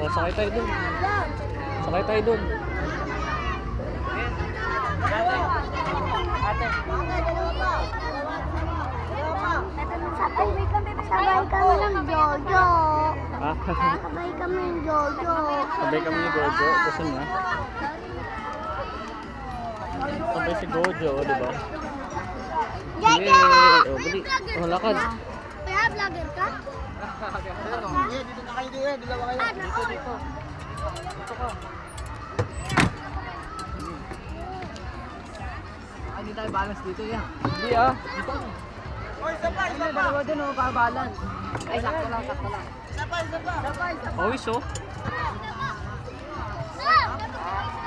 O, sakay tayo dun. Sakay tayo dun. Sabay kami ng Jojo. Ah, Sabay kami ng Jojo. sabay kami ni Gojo. Gusto niya. Sabay si Gojo, di ba? Jojo! O, bali. O, lakad. Kaya vlogger ka? Dito na kayo din. Dalawa kayo. Dito. Dito ka. Hindi tayo balance dito yan. Hindi ah. Oy, sabay, sabay. Dalawa din oh, para balance. Ay, sakto lang. Sabay. Always oh.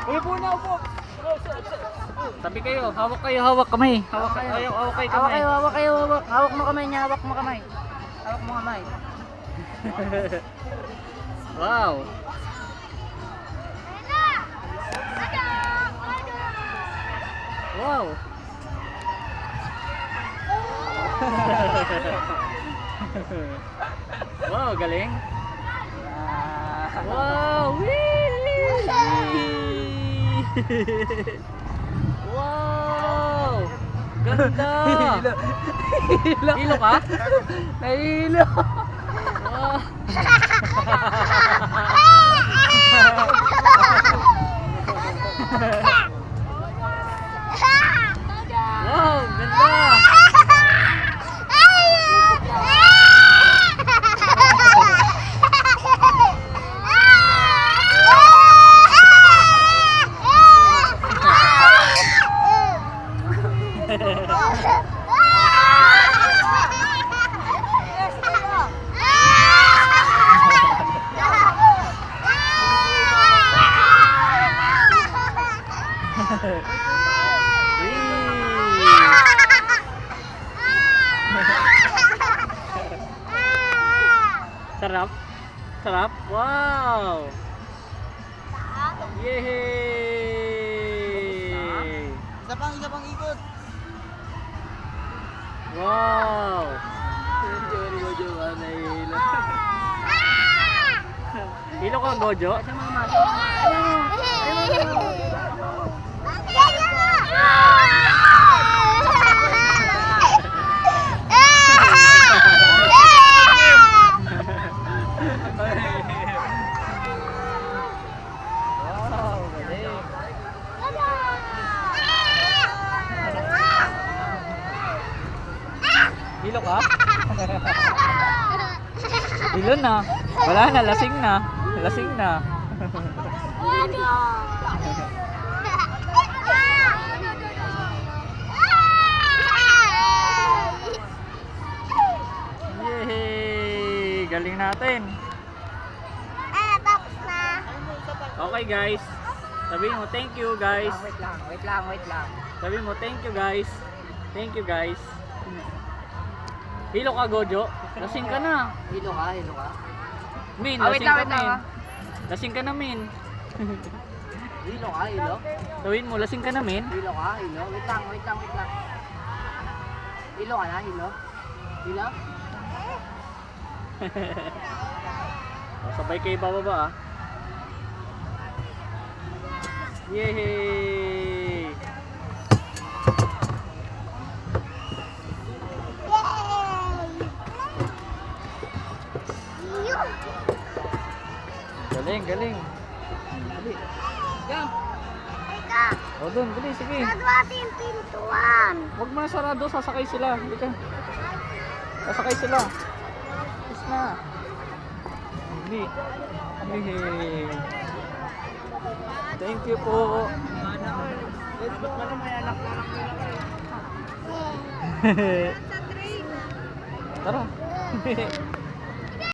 Upo na, upo. Tabi kayo. Hawak kayo, hawak kamay. Hawak kayo. Hawak kayo kamay. Hawak mo kamay niya, hawak mo kamay. Wow. Wow. Wow, galing. Wow. Whee! Wow. Ganda. Hilo ka? Nahilo. Wow. Wow, ganda. Sarap? Sarap? Wow! Yay! Isa pang ikot. Wow! Gojo, nahilo. Hilo ka, Gojo? Wow, galing. Hilo ka? Hilo na. Wala na, lasing na. Lasing na. Yay! Galing natin. Tapos na. Okay guys. Sabihin mo thank you guys. Wait lang. Sabihin mo thank you guys. Thank you guys. Hilo ka, Gojo. Lasing ka na. Hilo ka. Min, Wait lasing ka lang. min. Lasing ka na min. Hilo ka. Sabihin mo lasing ka na min. Hilo ka. Wait lang. Hilo ka na, hilo. Sabay kayo bababa ah. Yay! Galing. Dali. O dun, dali, sige. Nagwati yung pintuan. Huwag mo na sarado, sasakay sila. Hindi ka. Sasakay sila. Tapos na. Hindi. Hey. Thank you po. Tara.